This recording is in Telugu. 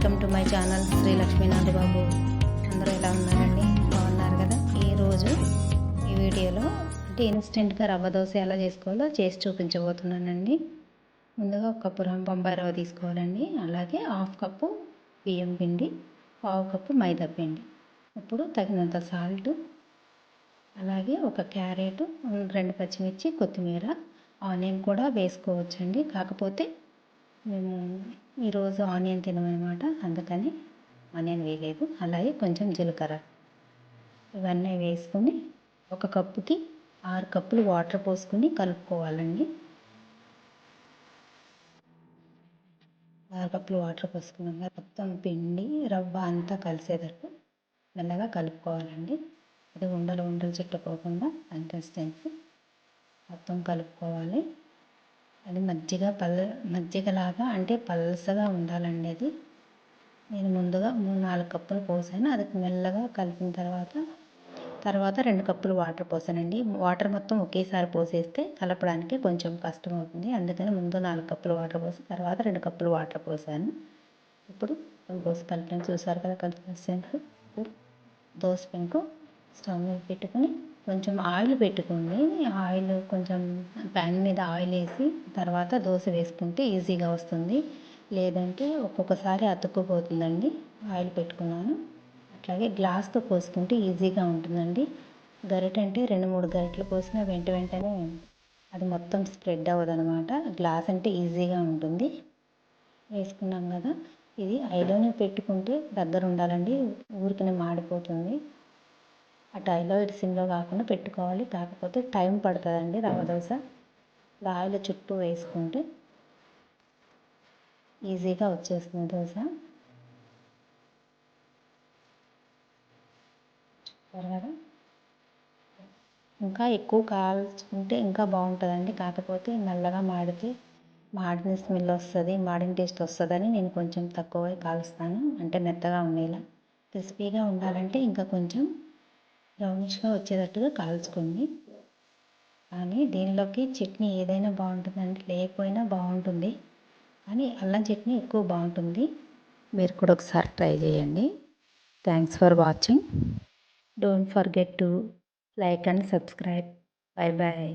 Welcome to my channel Shri Lakshminath Babu. అందరూ ఎలా ఉన్నారండి? బాగున్నారు కదా? ఈరోజు ఈ వీడియోలో అంటే ఇన్స్టెంట్గా రవ్వ దోశ ఎలా చేసుకోవాలో చేసి చూపించబోతున్నానండి. ముందుగా ఒక కప్పు బొంబాయి రవ్వ తీసుకోవాలండి. అలాగే హాఫ్ కప్పు బియ్యం పిండి, పావు కప్పు మైదా పిండి, ఇప్పుడు తగినంత సాల్ట్, అలాగే ఒక క్యారెట్, 2 పచ్చిమిర్చి, కొత్తిమీర, ఆనియన్ కూడా వేసుకోవచ్చండి. కాకపోతే మేము ఈరోజు ఆనియన్ తినమన్నమాట, అందుకని ఆనియన్ వేయలేదు. అలాగే కొంచెం జీలకర్ర, ఇవన్నీ వేసుకొని ఒక కప్పుకి 6 కప్పులు వాటర్ పోసుకొని కలుపుకోవాలండి. 6 కప్పులు వాటర్ పోసుకున్నాక మొత్తం పిండి రవ్వ అంతా కలిసేటట్టు మెల్లగా కలుపుకోవాలండి. అది ఉండలు చుట్టుకోకుండా కన్సిస్టెన్సీ మొత్తం కలుపుకోవాలి. అది మజ్జిగలాగా అంటే పల్సగా ఉండాలండి. అది నేను ముందుగా 3-4 కప్పులు పోసాను. అది మెల్లగా కలిపిన తర్వాత 2 కప్పులు వాటర్ పోసానండి. వాటర్ మొత్తం ఒకేసారి పోసేస్తే కలపడానికి కొంచెం కష్టం అవుతుంది. అందుకని ముందు 4 కప్పులు వాటర్ పోసి తర్వాత 2 కప్పులు వాటర్ పోసాను. ఇప్పుడు పోసి కలిపాను, చూసారు కదా కన్సిస్టెన్సీ. దోశ పెంకు స్టవ్ మీద పెట్టుకొని కొంచెం ఆయిల్ పెట్టుకోండి. ఆయిల్ కొంచెం ప్యాన్ మీద ఆయిల్ వేసి తర్వాత దోశ వేసుకుంటే ఈజీగా వస్తుంది. లేదంటే ఒక్కొక్కసారి అతుక్కుపోతుందండి. ఆయిల్ పెట్టుకున్నాను. అట్లాగే గ్లాస్తో పోసుకుంటే ఈజీగా ఉంటుందండి. గరిటె అంటే 2-3 గరిటెలు పోసినా వెంటనే అది మొత్తం స్ప్రెడ్ అవ్వదనమాట. గ్లాస్ అంటే ఈజీగా ఉంటుంది. వేసుకున్నాం కదా, ఇది ఐలోనే పెట్టుకుంటే దగ్గర ఉండాలండి, ఊరికనే మాడిపోతుంది. అటు ఐలో ఇటు సిమ్లో కాకుండా పెట్టుకోవాలి. కాకపోతే టైం పడుతుందండి రవ్వ దోశ. ఆయిల్ చుట్టూ వేసుకుంటే ఈజీగా వచ్చేస్తుంది దోశ. త్వరగా ఇంకా ఎక్కువ కాల్చుకుంటే ఇంకా బాగుంటుందండి. కాకపోతే నల్లగా మాడిన స్మెల్ వస్తుంది, మాడిన టేస్ట్ వస్తుందని నేను కొంచెం తక్కువ కాలుస్తాను. అంటే మెత్తగా ఉండేలా. క్రిస్పీగా ఉండాలంటే ఇంకా కొంచెం బ్రౌనిష్గా వచ్చేటట్టుగా కాల్చుకోండి. కానీ దీనిలోకి చట్నీ ఏదైనా బాగుంటుందండి, లేకపోయినా బాగుంటుంది. కానీ అల్లం చట్నీ ఎక్కువ బాగుంటుంది. మీరు కూడా ఒకసారి ట్రై చేయండి. Thanks for watching. Don't forget to like and subscribe. Bye bye.